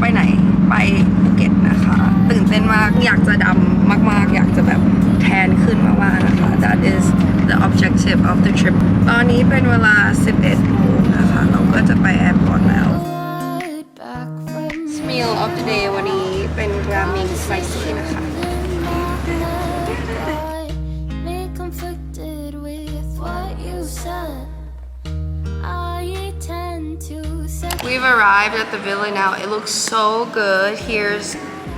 ไปไหนไปภูเก็ตนะคะตื่นเต้นมากอยากจะดำมากๆอยากจะแบบแทนขึ้นมากๆนะคะ That is the objective of the trip ตอนนี้เป็นเวลา 11 โมงนะคะเราก็จะไปแอร์พอร์ตแล้ว Meal of the day วันนี้เป็นราเมงสไปซี่นะคะ We've arrived at the villa now. It looks so good. Here's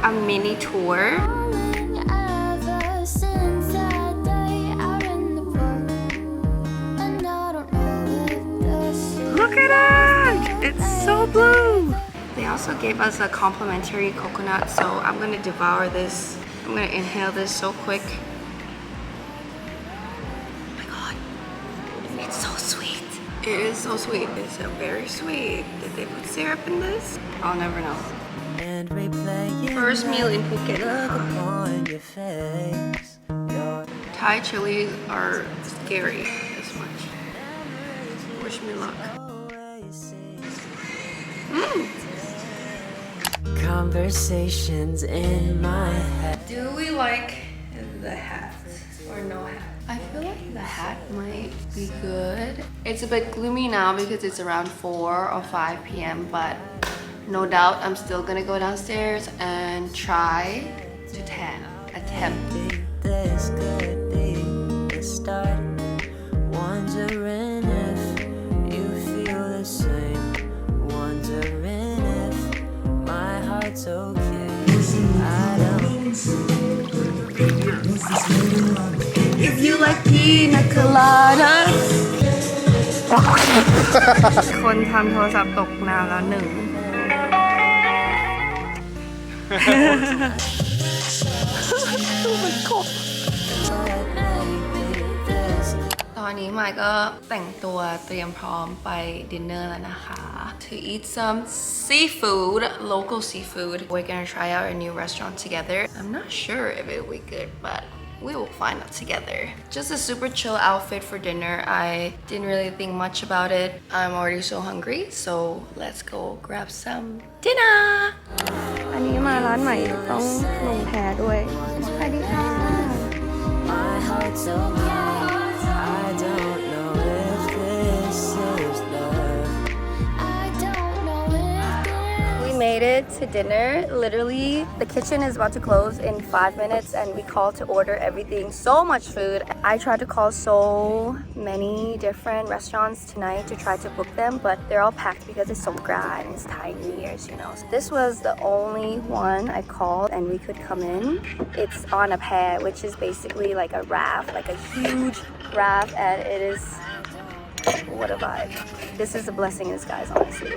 a mini tour. Look at it! It's so blue. They also gave us a complimentary coconut, so I'm gonna devour this. I'm gonna inhale this so quick. Oh my god, it's so sweet. It is so sweet. It's so very sweet. Did they put syrup in this? I'll never know. First meal in Phuket. Thai chilies are scary this much. Wish me luck. Conversations in my head. Do we like the hat or no hat? I feel like the hat might be good. It's a bit gloomy now because it's around 4 or 5 p.m. but no doubt I'm still gonna go downstairs and try to tan. Attempt. This could be the start. Wondering if you feel the same. Wondering if my heart's okay. I don't. If you like pina coladas คนทำโทรศัพท์ตกน้ำแล้วหนึ่ง ตอนนี้มายก็แต่งตัวเตรียมพร้อมไปดินเนอร์แล้วนะคะ To eat some seafood, local seafood. We're gonna try out a new restaurant together. I'm not sure if it will be good, but we will find out together. Just a super chill outfit for dinner. I didn't really think much about it. I'm already so hungry, so let's go grab some dinner. อันนี้มาร้านใหม่ต้องลงแพด้วยสวัสดีค่ะ My heart's okay. I don't know if this is love. I don't know if we made it to dinner. Literally, the kitchen is about to close in 5 minutes and we called to order everything. So much food. I tried to call so many different restaurants tonight to try to book them, but they're all packed because it's Songkran, it's Thai New Year's, you know. So this was the only one I called and we could come in. It's on a pair, which is basically like a raft, like a huge raft, and it is, what a vibe. This is a blessing in disguise, honestly.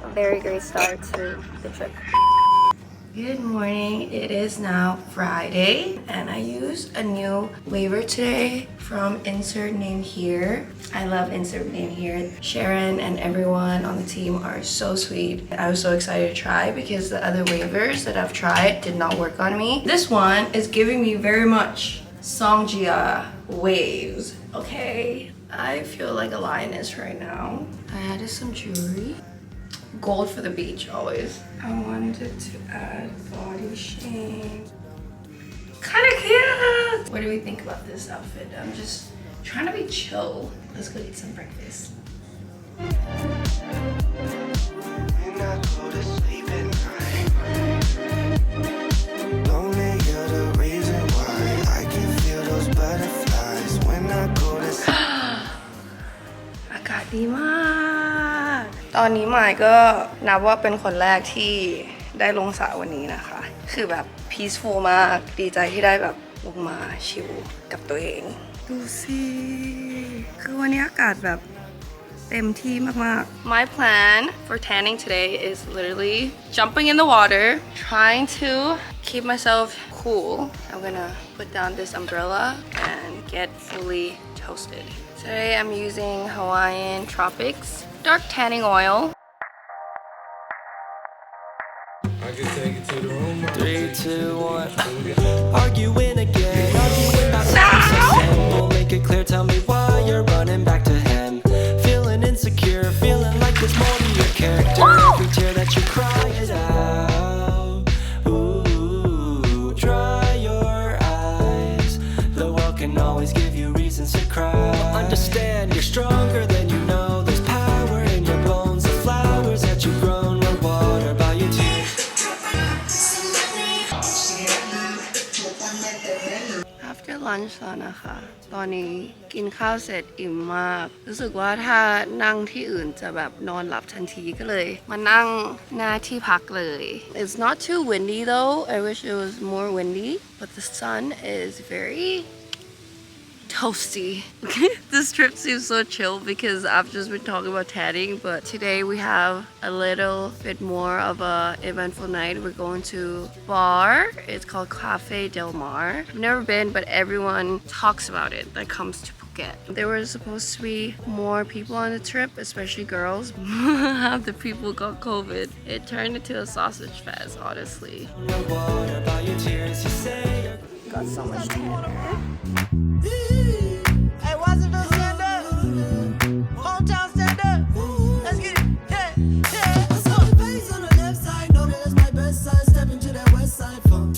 A very great start to the trip. Good morning. It is now Friday and I used a new waiver today from insert name here. I love insert name here. Sharon and everyone on the team are so sweet. I was so excited to try because the other waivers that I've tried did not work on me. This one is giving me very much Songjia waves. Okay, I feel like a lioness right now. I added some jewelry. Gold for the beach always. I wanted to add body shame. Kind of cute. What do we think about this outfit? I'm just trying to be chill. Let's go eat some breakfast.อากาศดีมากตอนนี้มายก็นับว่าเป็นคนแรกที่ได้ลงสระวันนี้นะคะคือแบบ peaceful มากดีใจที่ได้แบบลงมาชิลกับตัวเองดูสิคือวันนี้อากาศแบบเต็มที่มากๆ My plan for tanning today is literally jumping in the water trying to keep myself cool. I'm gonna put down this umbrella and get fully toasted. Today I'm using Hawaiian Tropics dark tanning oil. I can take it to the room. 3, 2, 1. Arguing again. Arguing about something. We'll make it clear. Tell me why you're running back to him. Feeling insecure. Feeling like there's more to your character. Every tear that you cry is out. lunch แล้วนะคะตอนนี้กินข้าวเสร็จอิ่มมากรู้สึกว่าถ้านั่งที่อื่นจะแบบนอนหลับทันทีก็เลยมานั่งหน้าที่พักเลย It's not too windy though I wish it was more windy but the sun is very toasty. This trip seems so chill because I've just been talking about tanning, but today we have a little bit more of a eventful night. We're going to bar. It's called Cafe Del Mar. I've never been, but everyone talks about it that comes to Phuket. There were supposed to be more people on the trip, especially girls. Half the people got COVID. It turned into a sausage fest, honestly. Got so much tanner. Hey, Washington, stand up. Hometown, stand up. Let's get it. Yeah, yeah. I saw the face on the left side. Know that that's my best side. Step into that west side funk.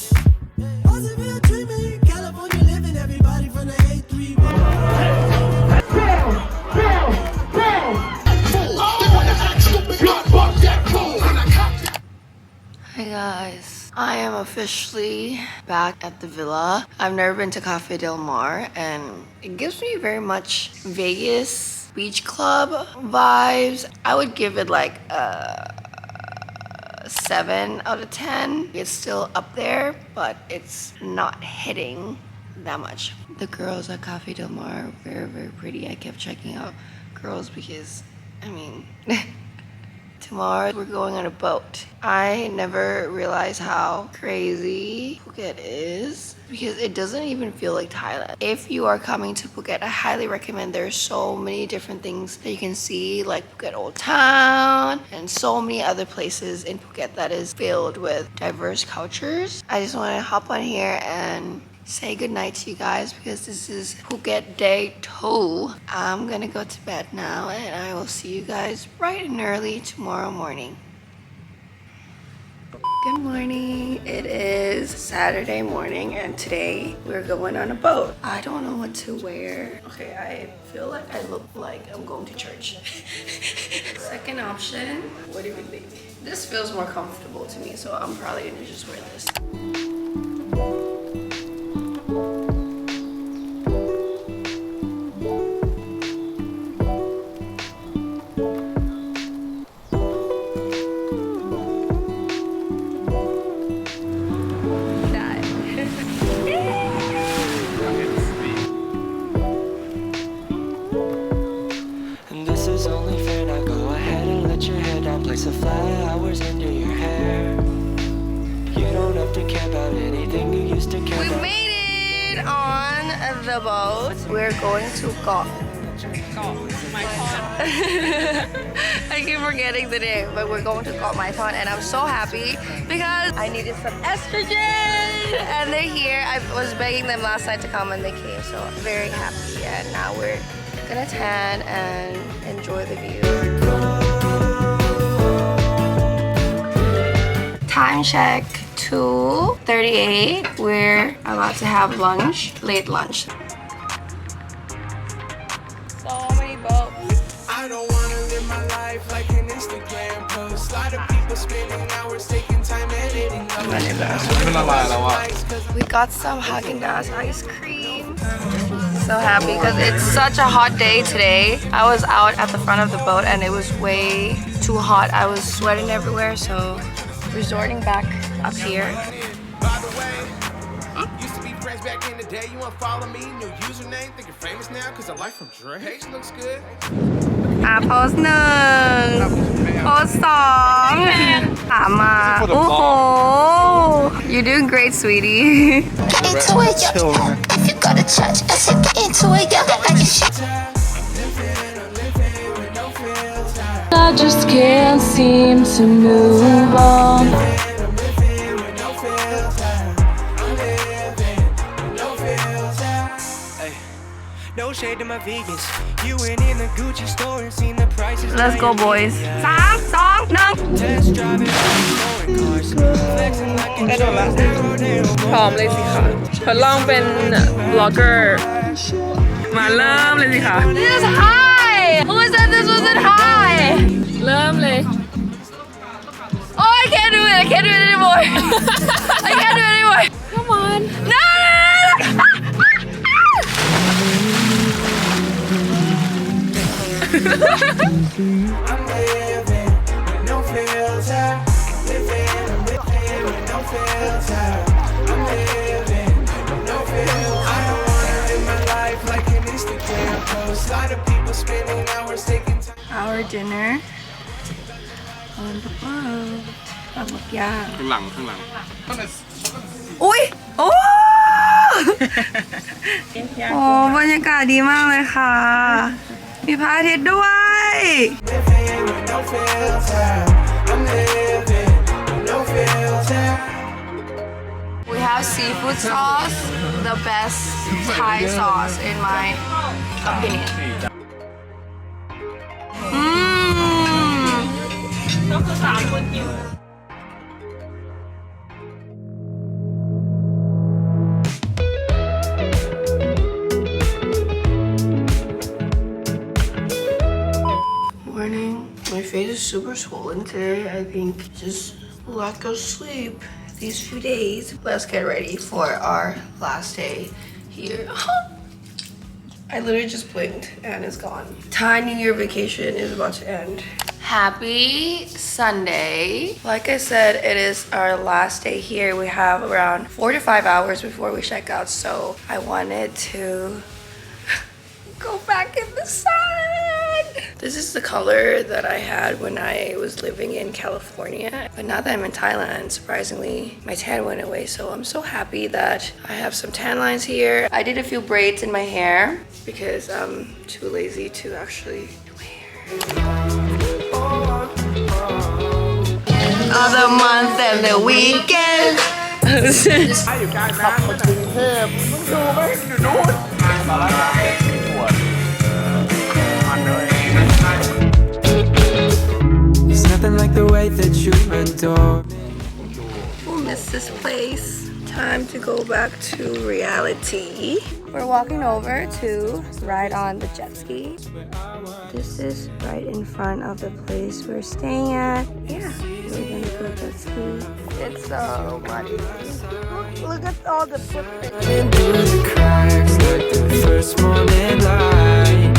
Wasn't real dreaming. California living. Everybody from the A3. Hi guys. I am officially back at the villa. I've never been to Cafe Del Mar and it gives me very much Vegas beach club vibes. I would give it like a 7 out of 10. It's still up there, but it's not hitting that much. The girls at Cafe Del Mar are very, very pretty. I kept checking out girls because, I mean, tomorrow we're going on a boat. I never realized how crazy Phuket is because it doesn't even feel like Thailand. If you are coming to Phuket, I highly recommend. There's so many different things that you can see, like Phuket Old Town and so many other places in Phuket that is filled with diverse cultures. I just want to hop on here and say goodnight to you guys because this is Phuket day 2. I'm gonna go to bed now and I will see you guys bright and early tomorrow morning. Good morning. It is Saturday morning and today we're going on a boat. I don't know what to wear. Okay, I feel like I look like I'm going to church. Second option, what do you think? This feels more comfortable to me, so I'm probably gonna just wear this. Place a flowers under your hair. You don't have to care about anything you used to care We about. made it on the boat. We're going to Got. My God. I keep forgetting the name, but we're going to Got My Thon and I'm so happy because I needed some estrogen and they're here. I was begging them last night to come and they came, so I'm very happy. And now we're gonna tan and enjoy the view. Time check 2:38. We're about to have lunch, late lunch. So many boats. I don't wanna live my life like an Instagram post. A lot of people spending hours taking time editing. We got some Haagen-Dazs ice cream. So happy because it's such a hot day today. I was out at the front of the boat and it was way too hot. I was sweating everywhere, so resorting back up here. By the way, used to be friends back in the day. You wanna follow me in your username? Think you're famous now because I like from Dre. Page looks good. Post 1 Post 2ถามมาโอ้โห You're doing great, sweetie. Into it, yeah. If you go to church, I said get into it, yeah. Like you should. I just can't seem to move on. No shade to my vegans. You went in the Gucci store and seen the prices. Let's go, boys. 3, 2, 1 Test driving foreign cars. Flexing like a กระโดดละพร้อมเลยสิคะทดลองเป็นบล็อกเกอร์มาเริ่มเลยสิคะ This is high! Who said this wasn't high? เริ่มเลย Oh, I can't do it. I can't do it anymore. I can't do it anymore. Come on No, no, no, no. living with no filter. Living with no filter. I'm living with no filter. I don't wanna live my life like an Instagram post. A lot of people spending hours taking time. Our dinner on the road ปลาหมึกย่าง ข้างหลังข้างหลัง อุ้ยโอ้โอ้บรรยากาศดีมากเลยค่ะ มีพระอาทิตย์ด้วย Living with no filter. I'm living with no filter. We have seafood sauce, the best Thai sauce in my opinion. Morning. My face is super swollen today. I think just lack of sleep these few days. Let's get ready for our last day here. I literally just blinked and it's gone. Thai New Year vacation is about to end. Happy Sunday. Like I said, it is our last day here. We have around 4 to 5 hours before we check out, so I wanted to go back in the sun. This is the color that I had when I was living in California. But now that I'm in Thailand, surprisingly, my tan went away. So I'm so happy that I have some tan lines here. I did a few braids in my hair because I'm too lazy to actually do hair. Other month and the weekend. There's nothing like the way that you adore. We'll miss this place. Time to go back to reality. We're walking over to ride on the jet ski. This is right in front of the place we're staying at. Yeah, we're gonna go jet ski. It's so muddy. Look at all the footprints. Through the cracks like the first morning light.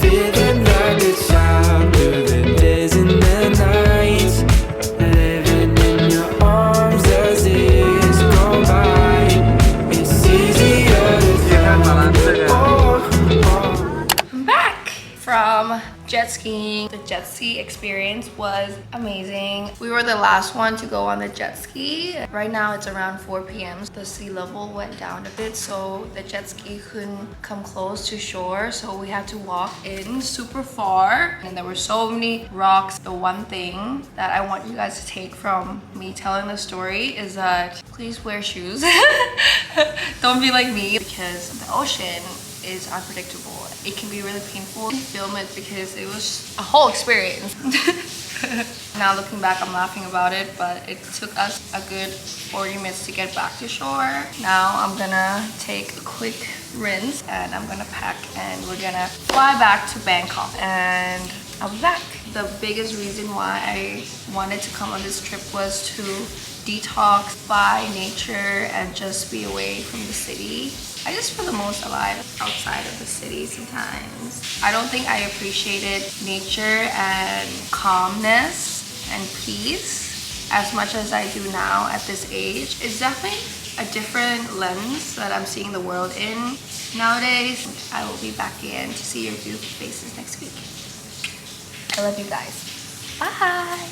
Feeling like a child through the days and the nights. Living in your arms as years go by. It's easier to I'm back from jet skiing. The jet ski experience was amazing. We were the last one to go on the jet ski. Right now it's around 4 p.m. The sea level went down a bit, so the jet ski couldn't come close to shore, so we had to walk in super far, and there were so many rocks. The one thing that I want you guys to take from me telling the story is that please wear shoes. Don't be like me, because the ocean is unpredictable. It can be really painful to film it because it was a whole experience. Now looking back, I'm laughing about it, but it took us a good 40 minutes to get back to shore. Now I'm gonna take a quick rinse and I'm gonna pack and we're gonna fly back to Bangkok. And I'll be back. The biggest reason why I wanted to come on this trip was to detox by nature and just be away from the city. I just feel the most alive outside of the city sometimes. I don't think I appreciated nature and calmness and peace as much as I do now at this age. It's definitely a different lens that I'm seeing the world in nowadays. I will be back in to see your beautiful faces next week. I love you guys. Bye!